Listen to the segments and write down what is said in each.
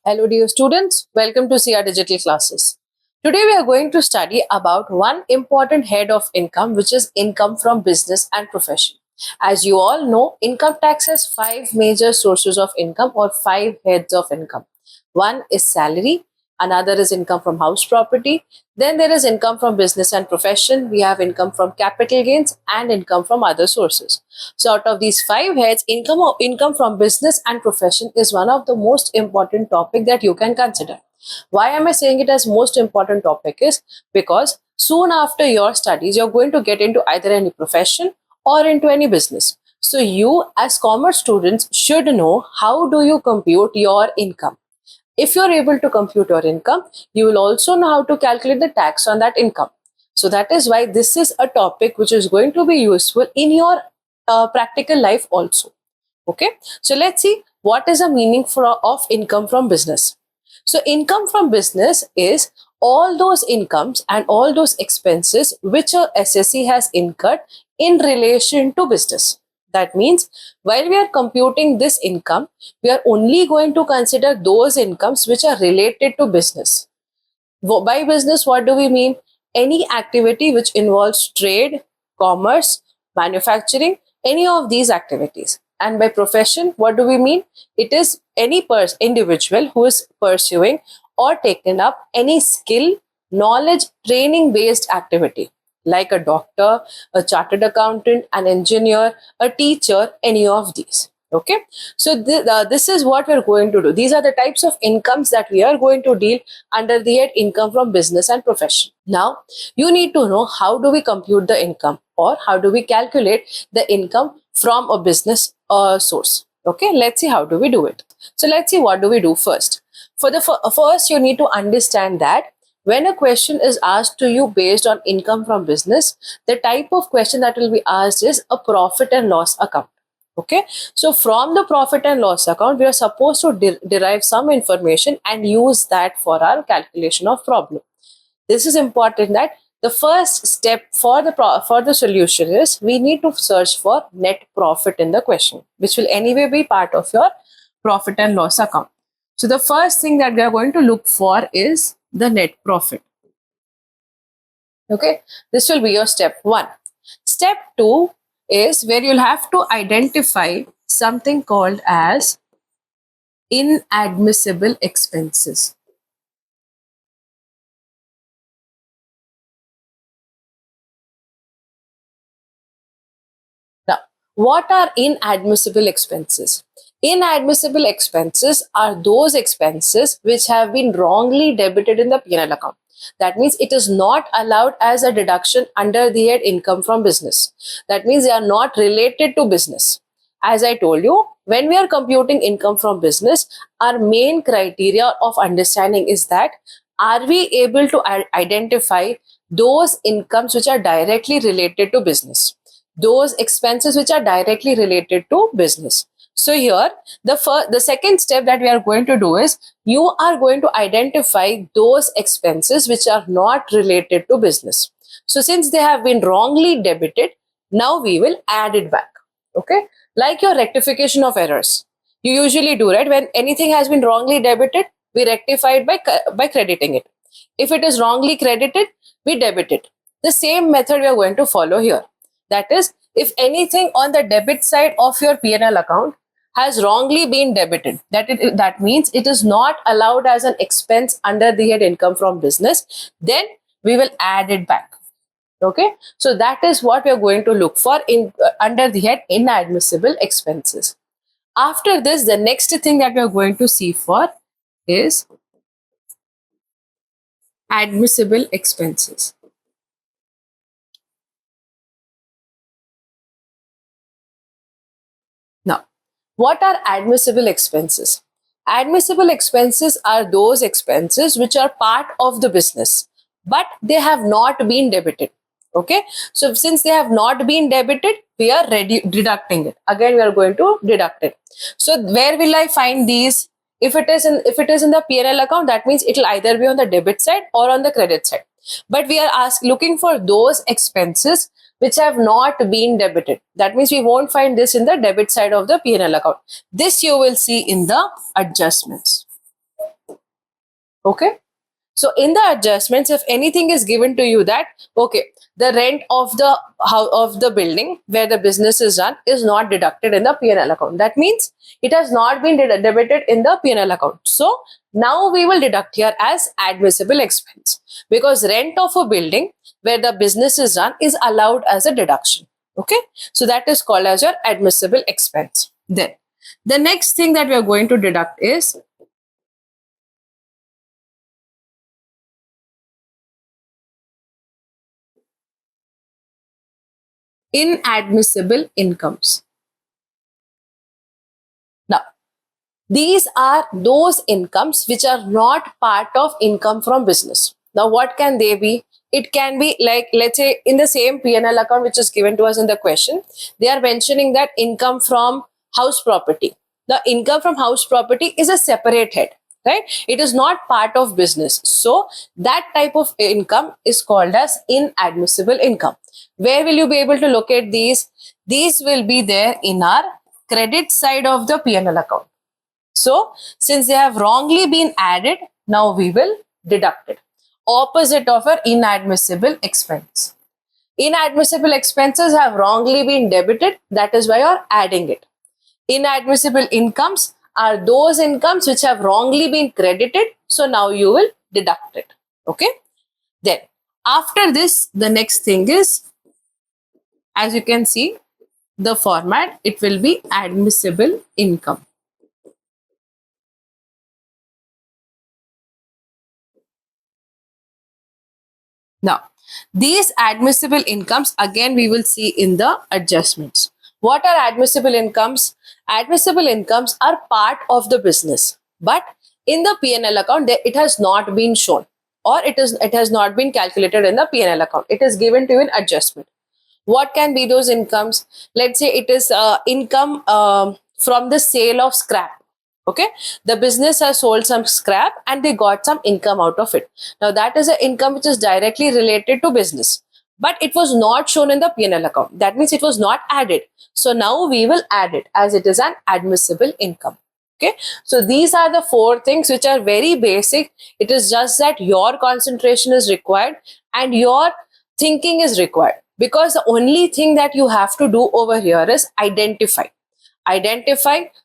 Hello dear students, welcome to CR Digital Classes. Today we are going to study about one important head of income, which is income from business and profession. As you all know, income tax has five major sources of income or five heads of income. One is salary, another is income from house property, then there is income from business and profession, we have income from capital gains and income from other sources. So out of these five heads, income from business and profession is one of the most important topic that you can consider. Why am I saying it as most important topic is because soon after your studies, you're going to get into either any profession or into any business. So you as commerce students should know how do you compute your income. If you're able to compute your income, you will also know how to calculate the tax on that income. So that is why this is a topic which is going to be useful in your practical life also. Okay, so let's see what is the meaning of income from business. So income from business is all those incomes and all those expenses which a SSC has incurred in relation to business. That means while we are computing this income, we are only going to consider those incomes which are related to business. By business, what do we mean? Any activity which involves trade, commerce, manufacturing, any of these activities. And by profession, what do we mean? It is any individual who is pursuing or taken up any skill, knowledge, training based activity like a doctor, a chartered accountant, an engineer, a teacher, any of these. Okay, so this is what we're going to do. These are the types of incomes that we are going to deal under the head income from business and profession. Now, you need to know how do we compute the income or how do we calculate the income from a business source. Okay, let's see how do we do it. So let's see what do we do first. For the first, you need to understand that when a question is asked to you based on income from business, the type of question that will be asked is a profit and loss account. Okay, so from the profit and loss account, we are supposed to derive some information and use that for our calculation of problem. This is important that the first step for the solution is we need to search for net profit in the question, which will anyway be part of your profit and loss account. So the first thing that we are going to look for is the net profit. Okay, this will be your step one. Step two is where you'll have to identify something called as inadmissible expenses. Now, what are inadmissible expenses? Inadmissible expenses are those expenses which have been wrongly debited in the P&L account. That means it is not allowed as a deduction under the head income from business. That means they are not related to business. As I told you, when we are computing income from business, our main criteria of understanding is that are we able to identify those incomes which are directly related to business, those expenses which are directly related to business. So here, the second step that we are going to do is you are going to identify those expenses which are not related to business. So since they have been wrongly debited, now we will add it back. Okay, like your rectification of errors. You usually do, right? When anything has been wrongly debited, we rectify it by crediting it. If it is wrongly credited, we debit it. The same method we are going to follow here. That is, if anything on the debit side of your P&L account has wrongly been debited, that means it is not allowed as an expense under the head income from business, then we will add it back. Okay, so that is what we are going to look for in under the head inadmissible expenses. After this, the next thing that we are going to see for is admissible expenses. Now, what are admissible expenses? Admissible expenses are those expenses which are part of the business, but they have not been debited. Okay, so since they have not been debited, we are deducting it. Again, we are going to deduct it. So where will I find these? If it is in the P&L account, that means it will either be on the debit side or on the credit side. But we are looking for those expenses which have not been debited. That means we won't find this in the debit side of the P&L account. This you will see in the adjustments. Okay. So in the adjustments, if anything is given to you that, okay, the rent of the building where the business is run is not deducted in the P&L account. That means it has not been debited in the P&L account. So now we will deduct here as admissible expense, because rent of a building where the business is run is allowed as a deduction. Okay. So that is called as your admissible expense. Then the next thing that we are going to deduct is inadmissible incomes. Now, these are those incomes which are not part of income from business. Now, what can they be? It can be like, let's say, in the same P&L account which is given to us in the question, they are mentioning that income from house property. The income from house property is a separate head, right? It is not part of business. So, that type of income is called as inadmissible income. Where will you be able to locate these? These will be there in our credit side of the P&L account. So, since they have wrongly been added, now we will deduct it. Opposite of our inadmissible expense. Inadmissible expenses have wrongly been debited. That is why you are adding it. Inadmissible incomes are those incomes which have wrongly been credited. So, now you will deduct it. Okay. Then, after this, the next thing is, as you can see, the format, it will be admissible income. Now, these admissible incomes, again, we will see in the adjustments. What are admissible incomes? Admissible incomes are part of the business, but in the P&L account, it has not been shown, or it has not been calculated in the P&L account. It is given to you in adjustment. What can be those incomes? Let's say it is income from the sale of scrap. Okay, the business has sold some scrap and they got some income out of it. Now that is an income which is directly related to business, but it was not shown in the P&L account. That means it was not added. So now we will add it as it is an admissible income. Okay, so these are the four things which are very basic. It is just that your concentration is required and your thinking is required, because the only thing that you have to do over here is identify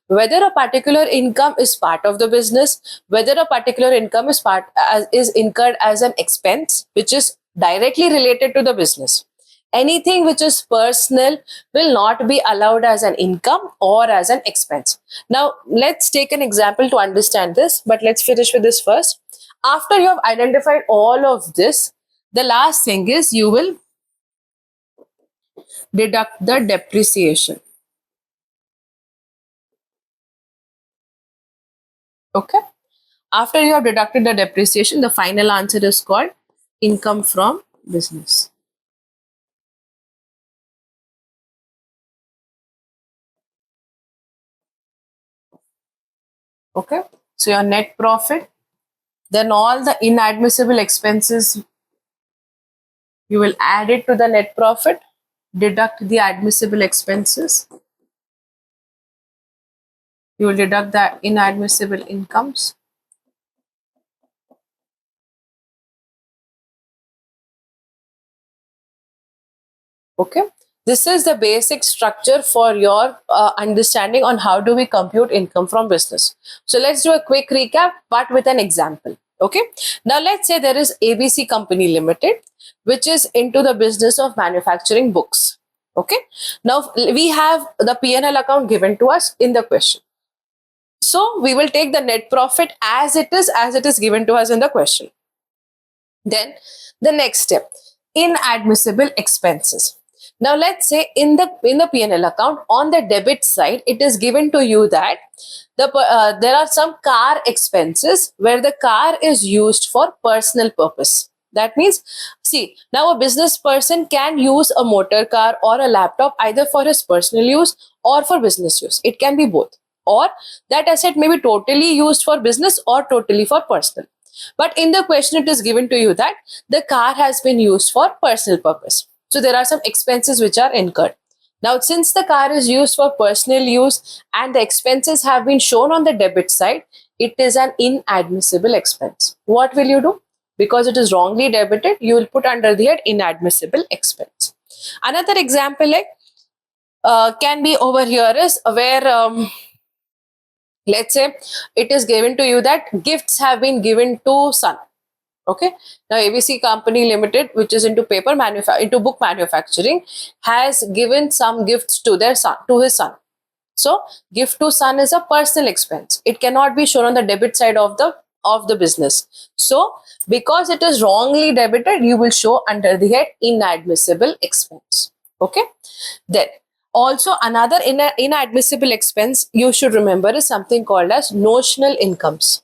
whether a particular income is part of the business, whether a particular income is incurred as an expense which is directly related to the business. Anything which is personal will not be allowed as an income or as an expense. Now let's take an example to understand this, but let's finish with this first. After you have identified all of this, the last thing is you will deduct the depreciation. Okay. After you have deducted the depreciation, the final answer is called income from business. Okay. So your net profit, then all the inadmissible expenses, you will add it to the net profit, deduct the admissible expenses. You will deduct the inadmissible incomes. Okay. This is the basic structure for your understanding on how do we compute income from business. So let's do a quick recap, but with an example. Okay. Now let's say there is ABC Company Limited, which is into the business of manufacturing books. Okay. Now we have the P&L account given to us in the question. So we will take the net profit as it is given to us in the question. Then the next step, inadmissible expenses. Now let's say in the P&L account, on the debit side, it is given to you that there are some car expenses where the car is used for personal purpose. That means, see, now a business person can use a motor car or a laptop either for his personal use or for business use. It can be both. Or that asset may be totally used for business or totally for personal. But in the question, it is given to you that the car has been used for personal purpose. So there are some expenses which are incurred. Now, since the car is used for personal use and the expenses have been shown on the debit side, it is an inadmissible expense. What will you do? Because it is wrongly debited, you will put under the head inadmissible expense. Another example like can be over here is where let's say it is given to you that gifts have been given to son. Okay, now ABC Company Limited, which is into into book manufacturing, has given some gifts to their son, to his son. So gift to son is a personal expense. It cannot be shown on the debit side of the business. So because it is wrongly debited, you will show under the head inadmissible expense. Okay, then also another inadmissible expense you should remember is something called as notional incomes.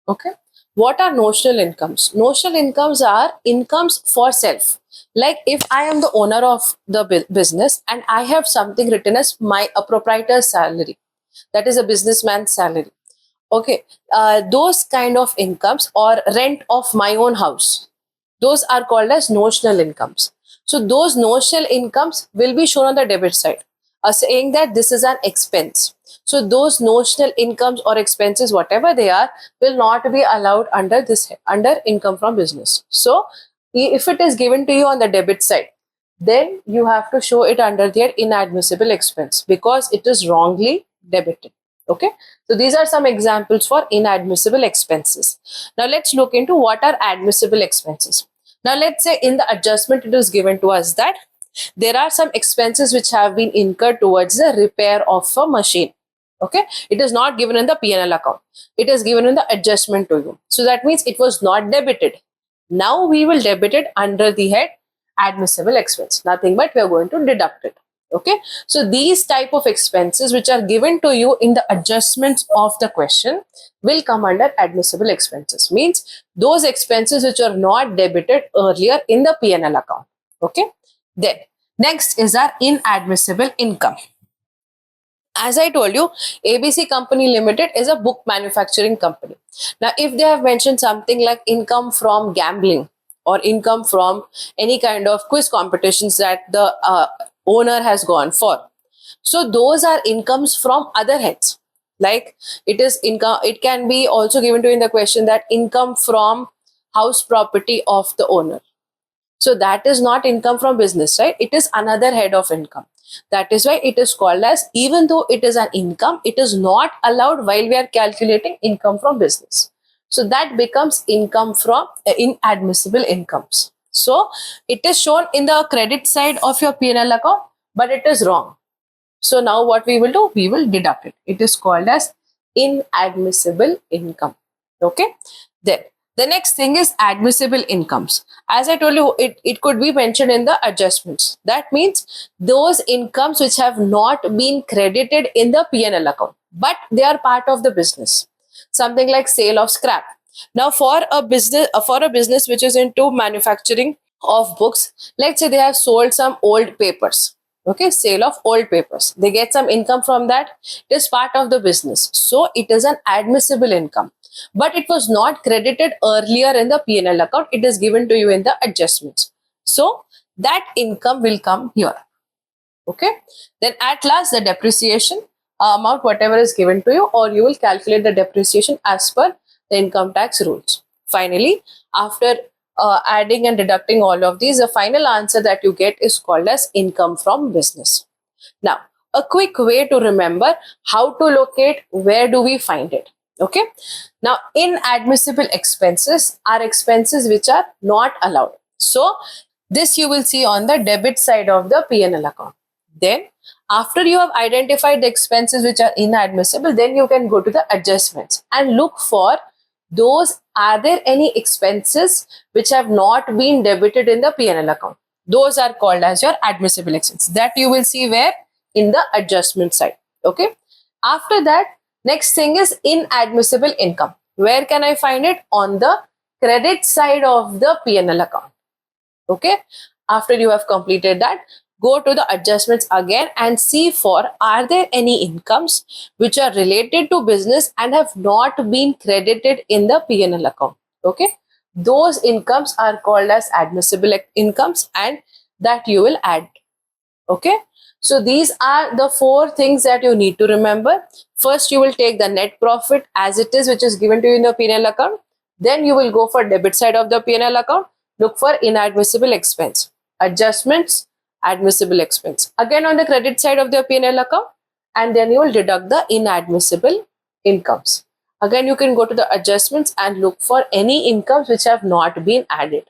Okay, what are notional incomes? Notional incomes are incomes for self. Like if I am the owner of the business and I have something written as my a proprietor's salary, that is a businessman's salary. Okay, those kind of incomes or rent of my own house, those are called as notional incomes. So those notional incomes will be shown on the debit side, saying that this is an expense. So those notional incomes or expenses, whatever they are, will not be allowed under this under income from business. So if it is given to you on the debit side, then you have to show it under their inadmissible expense because it is wrongly debited. Okay, so these are some examples for inadmissible expenses. Now let's look into what are admissible expenses. Now let's say in the adjustment it is given to us that there are some expenses which have been incurred towards the repair of a machine. Okay, it is not given in the P&L account. It is given in the adjustment to you. So that means it was not debited. Now we will debit it under the head admissible expense. Nothing but we are going to deduct it. Okay, so these type of expenses which are given to you in the adjustments of the question will come under admissible expenses. Means those expenses which are not debited earlier in the P&L account. Okay, then next is our inadmissible income. As I told you, ABC Company Limited is a book manufacturing company. Now, if they have mentioned something like income from gambling or income from any kind of quiz competitions that the owner has gone for, so those are incomes from other heads. Like it is income, it can be also given to in the question that income from house property of the owner. So that is not income from business, right? It is another head of income. That is why it is called as, even though it is an income, it is not allowed while we are calculating income from business. So that becomes income from inadmissible incomes. So it is shown in the credit side of your P&L account, but it is wrong. So now what we will do? We will deduct it. It is called as inadmissible income. Okay. Then the next thing is admissible incomes. As I told you, it could be mentioned in the adjustments. That means those incomes which have not been credited in the P&L account, but they are part of the business. Something like sale of scrap. Now for a business which is into manufacturing of books, let's say they have sold some old papers. Okay, sale of old papers, they get some income from that. It is part of the business, so it is an admissible income, but it was not credited earlier in the P&L account. It is given to you in the adjustments, so that income will come here. Okay, then at last the depreciation amount, whatever is given to you, or you will calculate the depreciation as per the income tax rules. Finally, after adding and deducting all of these, the final answer that you get is called as income from business. Now, a quick way to remember how to locate, where do we find it? Okay, now inadmissible expenses are expenses which are not allowed. So this you will see on the debit side of the P&L account. Then after you have identified the expenses which are inadmissible, then you can go to the adjustments and look for those, are there any expenses which have not been debited in the P&L account. Those are called as your admissible expenses. That you will see where? In the adjustment side. Okay. After that, next thing is inadmissible income. Where can I find it? On the credit side of the P&L account. Okay. After you have completed that, go to the adjustments again and see for are there any incomes which are related to business and have not been credited in the P&L account. Okay, those incomes are called as admissible incomes, and that you will add. Okay, so these are the four things that you need to remember. First, you will take the net profit as it is, which is given to you in the P&L account. Then you will go for debit side of the P&L account, look for inadmissible expense, adjustments, admissible expense. Again on the credit side of the P&L account, and then you will deduct the inadmissible incomes. Again, you can go to the adjustments and look for any incomes which have not been added.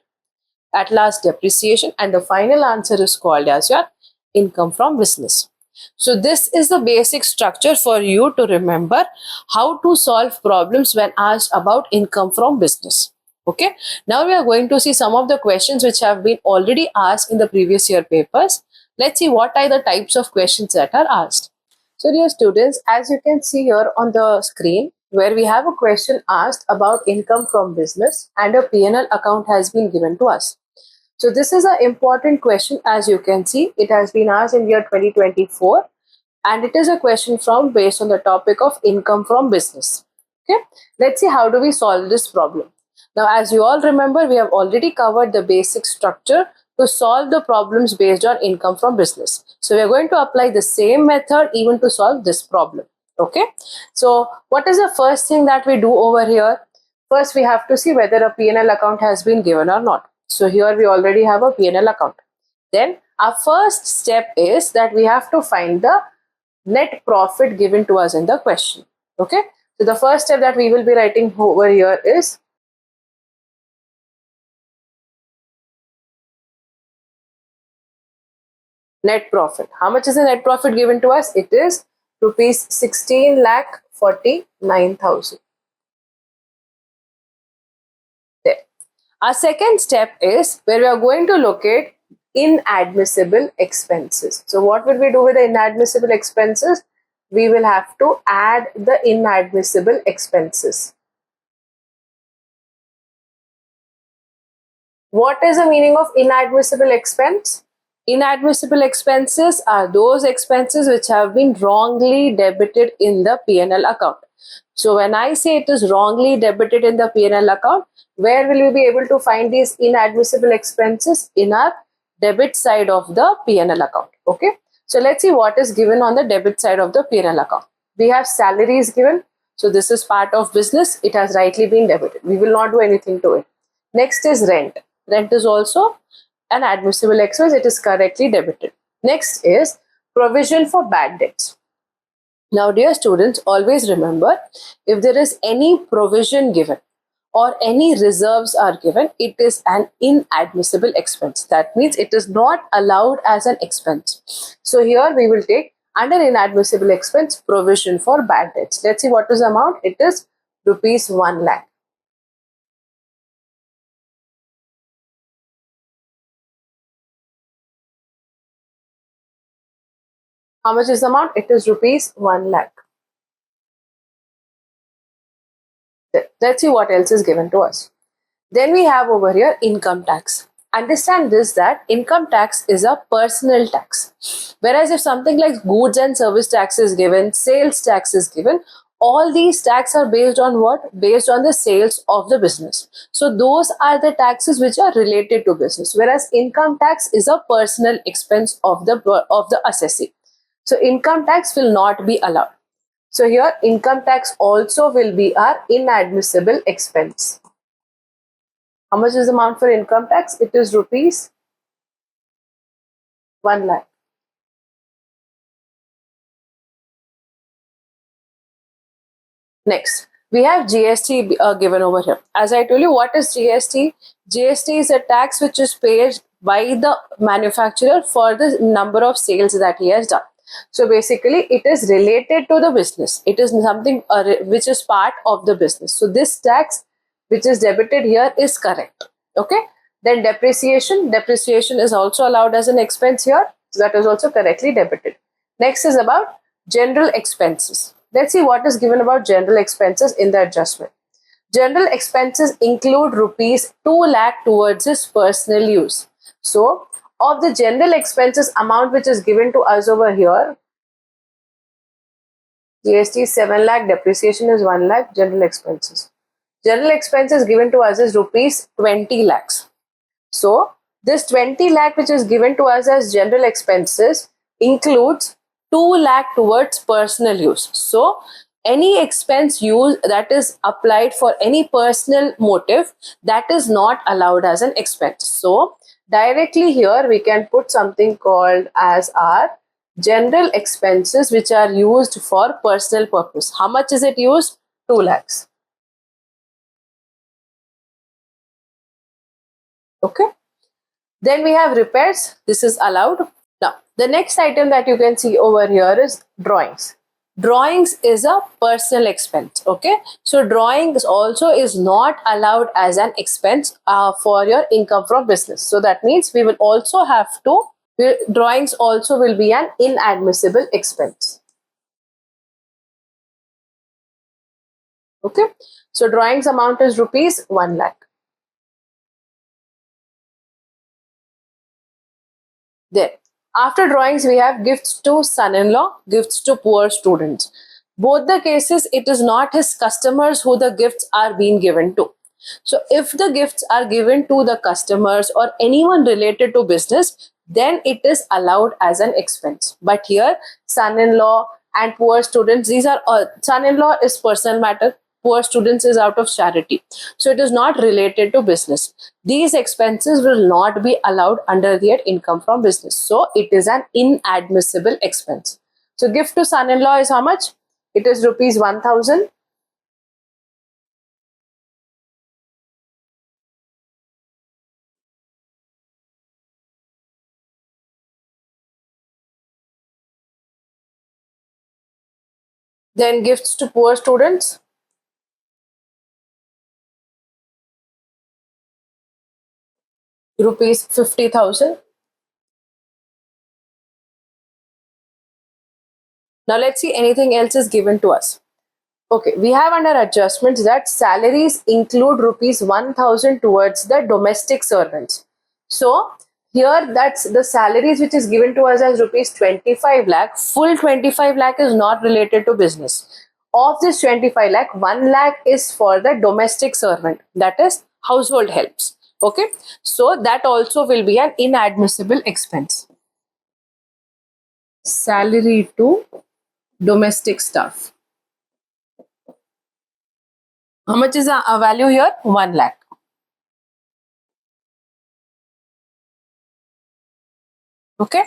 At last, depreciation, and the final answer is called as your income from business. So this is the basic structure for you to remember how to solve problems when asked about income from business. Okay, now we are going to see some of the questions which have been already asked in the previous year papers. Let's see what are the types of questions that are asked. So dear students, as you can see here on the screen, where we have a question asked about income from business and a P&L account has been given to us. So this is an important question. As you can see, it has been asked in year 2024, and it is a question from based on the topic of income from business. Okay, let's see how do we solve this problem. Now, as you all remember, we have already covered the basic structure to solve the problems based on income from business. So we are going to apply the same method even to solve this problem. Okay, so what is the first thing that we do over here? First, we have to see whether a P&L account has been given or not. So here we already have a P&L account. Then our first step is that we have to find the net profit given to us in the question. Okay, so the first step that we will be writing over here is net profit. How much is the net profit given to us? It is rupees 16,49,000. There. Our second step is where we are going to locate inadmissible expenses. So what will we do with the inadmissible expenses? We will have to add the inadmissible expenses. What is the meaning of inadmissible expense? Inadmissible expenses are those expenses which have been wrongly debited in the P&L account. So when I say it is wrongly debited in the P&L account, where will we be able to find these inadmissible expenses? In our debit side of the P&L account. Okay, so let's see what is given on the debit side of the P&L account. We have salaries given. So this is part of business. It has rightly been debited. We will not do anything to it. Next is rent. Rent is also an admissible expense. It is correctly debited. Next is provision for bad debts. Now, dear students, always remember, if there is any provision given or any reserves are given, it is an inadmissible expense. That means it is not allowed as an expense. So here we will take under inadmissible expense provision for bad debts. Let's see what is the amount. It is rupees 1 lakh. How much is the amount? It is rupees 1 lakh. Let's see what else is given to us. Then we have over here income tax. Understand this, that income tax is a personal tax. Whereas if something like goods and service tax is given, sales tax is given, all these taxes are based on what? Based on the sales of the business. So those are the taxes which are related to business. Whereas income tax is a personal expense of the assessee. So income tax will not be allowed. So here income tax also will be our inadmissible expense. How much is the amount for income tax? It is rupees 1 lakh. Next, we have GST given over here. As I told you, what is GST? GST is a tax which is paid by the manufacturer for the number of sales that he has done. So basically, it is related to the business. It is something which is part of the business. So this tax which is debited here is correct. Okay. Then depreciation. Depreciation is also allowed as an expense here. So that is also correctly debited. Next is about general expenses. Let's see what is given about general expenses in the adjustment. General expenses include rupees 2 lakh towards his personal use. So of the general expenses amount which is given to us over here, GST 7 lakh, depreciation is 1 lakh, general expenses. General expenses given to us is rupees 20 lakhs. So this 20 lakh which is given to us as general expenses includes 2 lakh towards personal use. So any expense used that is applied for any personal motive, that is not allowed as an expense. So directly here we can put something called as our general expenses which are used for personal purpose. How much is it used? 2 lakhs. Okay. Then we have repairs. This is allowed. Now, the next item that you can see over here is drawings. Drawings is a personal expense. Okay. So, drawings also is not allowed as an expense for your income from business. So, that means we will also have to, drawings also will be an inadmissible expense. Okay. So, drawings amount is rupees 1 lakh. Then, after drawings, we have gifts to son-in-law, gifts to poor students. Both the cases, it is not his customers who the gifts are being given to. So, if the gifts are given to the customers or anyone related to business, then it is allowed as an expense. But here, son-in-law and poor students, these are all, son-in-law is personal matter, poor students is out of charity. So it is not related to business. These expenses will not be allowed under their income from business. So it is an inadmissible expense. So gift to son-in-law is how much? It is rupees 1000. Then gifts to poor students, rupees 50,000. Now let's see anything else is given to us. Okay, we have under adjustments that salaries include rupees 1000 towards the domestic servants. So here that's the salaries which is given to us as rupees 25 lakh. Full 25 lakh is not related to business. Of this 25 lakh, 1 lakh is for the domestic servant, that is household helps. Okay, so that also will be an inadmissible expense. Salary to domestic staff. How much is a value here? 1 lakh. Okay.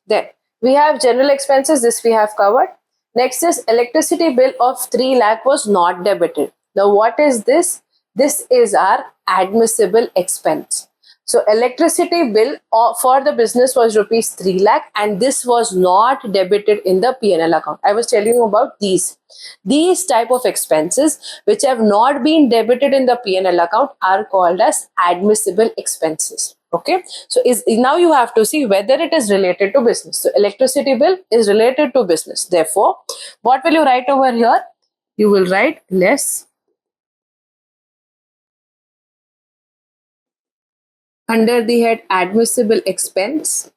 Then we have general expenses. This we have covered. Next is electricity bill of 3 lakh was not debited. Now what is this? This is our admissible expense. So electricity bill for the business was rupees 3 lakh and this was not debited in the P&L account. I was telling you about these. These type of expenses which have not been debited in the P&L account are called as admissible expenses. Okay, so now you have to see whether it is related to business. So electricity bill is related to business. Therefore, what will you write over here? You will write less. Under the head admissible expense,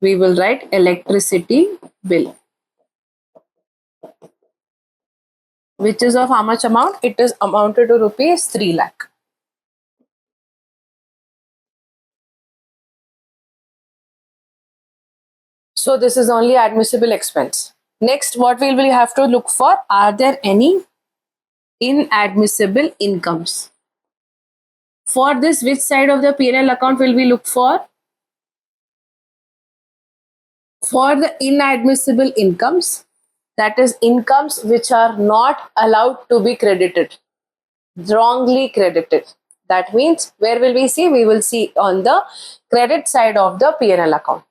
we will write electricity bill, which is of how much amount? It is amounted to rupees 3 lakh. So this is only admissible expense. Next, what will we have to look for? Are there any inadmissible incomes? For this, which side of the P&L account will we look for? For the inadmissible incomes, that is incomes which are not allowed to be credited, wrongly credited. That means where will we see? We will see on the credit side of the P&L account.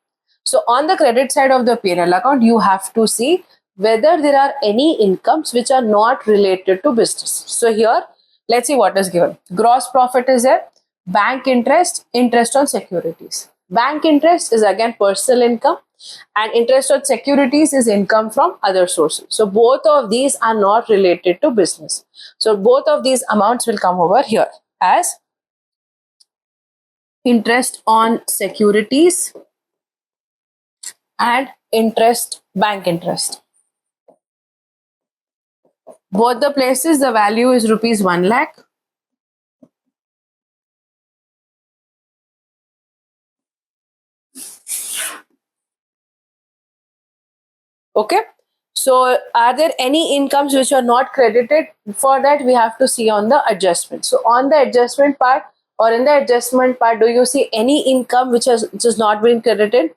So on the credit side of the P&L account, you have to see whether there are any incomes which are not related to business. So here, let's see what is given. Gross profit is there. Bank interest, interest on securities. Bank interest is again personal income and interest on securities is income from other sources. So both of these are not related to business. So both of these amounts will come over here as interest on securities, and interest, bank interest. Both the places the value is rupees 1 lakh. Okay. So are there any incomes which are not credited? For that we have to see on the adjustment. So on the adjustment part or in the adjustment part, do you see any income which has not been credited?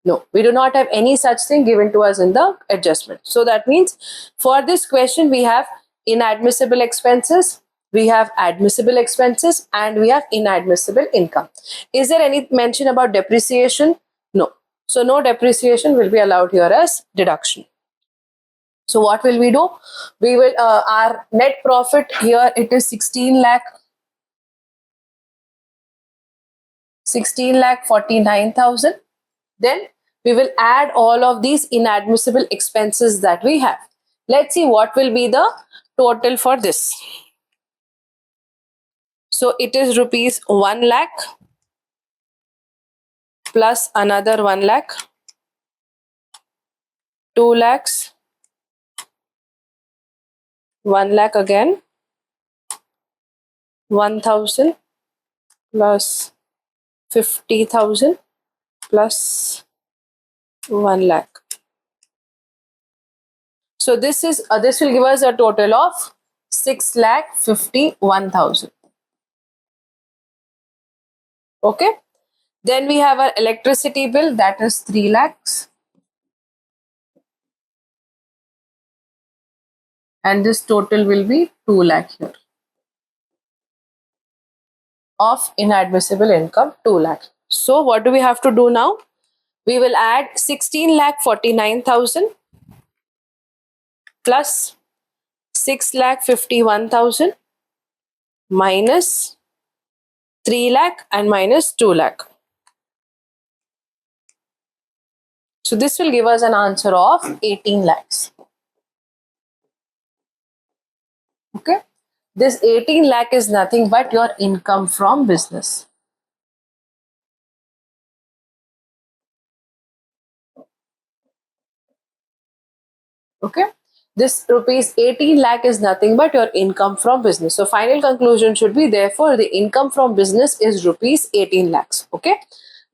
No, we do not have any such thing given to us in the adjustment. So that means for this question we have inadmissible expenses, we have admissible expenses, and we have inadmissible income. Is there any mention about depreciation? No. So no depreciation will be allowed here as deduction. So what will we do? We will, our net profit here, it is 16 lakh 49,000. Then we will add all of these inadmissible expenses that we have. Let's see what will be the total for this. So it is rupees 1 lakh plus another 1 lakh, 2 lakhs, 1 lakh again, 1,000 plus 50,000 plus 1 lakh. So this will give us a total of 6,51,000. Okay. Then we have our electricity bill, that is 3 lakhs. And this total will be 2 lakh here. Of inadmissible income, 2 lakh. So what do we have to do now? We will add 16,49,000 plus 6,51,000 minus 3 lakh and minus 2 lakh. So this will give us an answer of 18 lakhs. Okay. This 18 lakh is nothing but your income from business. Okay. This rupees 18 lakh is nothing but your income from business. So final conclusion should be, therefore the income from business is rupees 18 lakhs. Okay.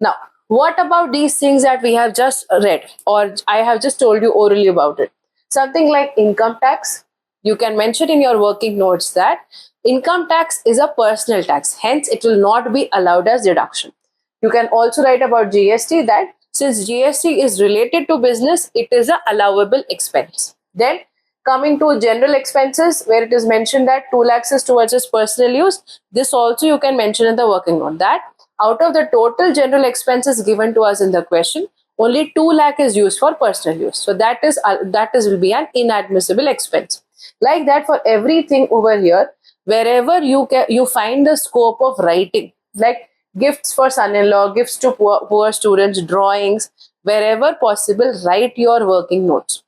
Now, what about these things that we have just read or I have just told you orally about it? Something like income tax. You can mention in your working notes that income tax is a personal tax. Hence, it will not be allowed as deduction. You can also write about GST that since GST is related to business, it is a allowable expense. Then coming to general expenses, where it is mentioned that 2 lakhs is towards its personal use. This also you can mention in the working note that out of the total general expenses given to us in the question, only 2 lakh is used for personal use. So that will be an inadmissible expense. Like that for everything over here, wherever you find the scope of writing, like gifts for son-in-law, gifts to poor students, drawings, wherever possible, write your working notes.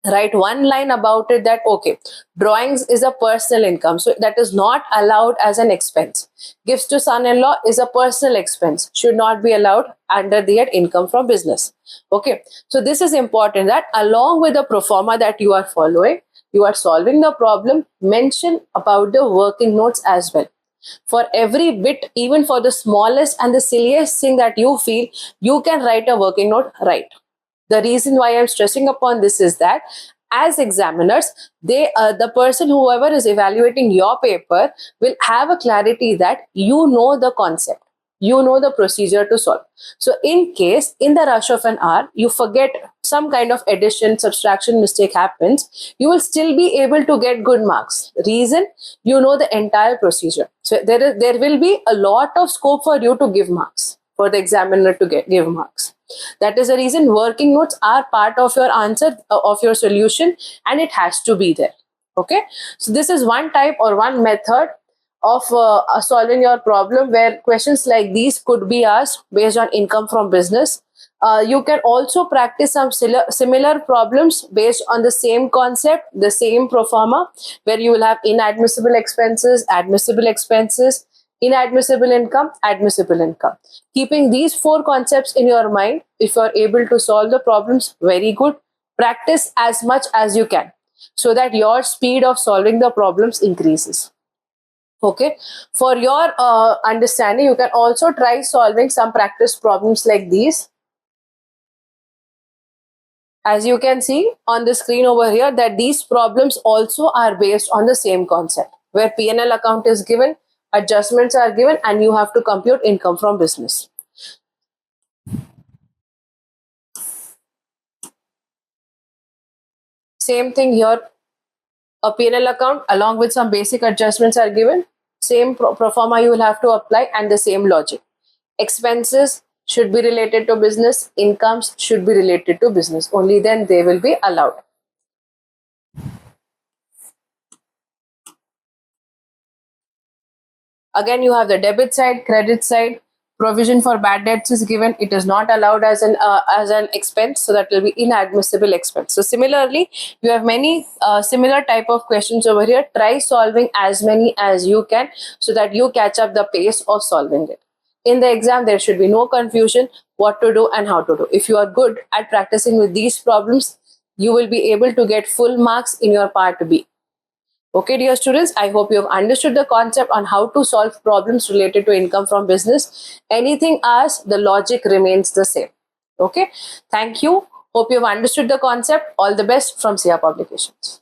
Write one line about it that okay, drawings is a personal income, so that is not allowed as an expense. Gifts to son-in-law is a personal expense, should not be allowed under the income from business. Okay, so this is important that along with the pro forma that you are following, you are solving the problem, mention about the working notes as well. For every bit, even for the smallest and the silliest thing that you feel, you can write a working note, right? The reason why I'm stressing upon this is that as examiners, the person whoever is evaluating your paper will have a clarity that you know the concept, you know the procedure to solve. So in case in the rush of an hour you forget some kind of addition, subtraction mistake happens, you will still be able to get good marks. Reason, you know the entire procedure. So there will be a lot of scope for you to give marks, for the examiner to give marks. That is the reason working notes are part of your answer, of your solution, and it has to be there. Okay, so this is one type or one method of solving your problem where questions like these could be asked based on income from business. You can also practice some similar problems based on the same concept, the same pro forma, where you will have inadmissible expenses, admissible expenses, Inadmissible income, admissible income. Keeping these four concepts in your mind, if you are able to solve the problems, very good. Practice as much as you can so that your speed of solving the problems increases. Okay, for your understanding, you can also try solving some practice problems like these. As you can see on the screen over here, that these problems also are based on the same concept, where P&L account is given, adjustments are given, and you have to compute income from business. Same thing here, a P&L account along with some basic adjustments are given. Same pro forma you will have to apply, and the same logic. Expenses should be related to business, incomes should be related to business. Only then they will be allowed. Again, you have the debit side, credit side. Provision for bad debts is given. It is not allowed as an expense, so that will be inadmissible expense. So similarly, you have many similar type of questions over here. Try solving as many as you can so that you catch up the pace of solving it. In the exam, there should be no confusion what to do and how to do. If you are good at practicing with these problems, you will be able to get full marks in your part B. Okay, dear students, I hope you have understood the concept on how to solve problems related to income from business. Anything else, the logic remains the same. Okay, thank you. Hope you have understood the concept. All the best from SIA Publications.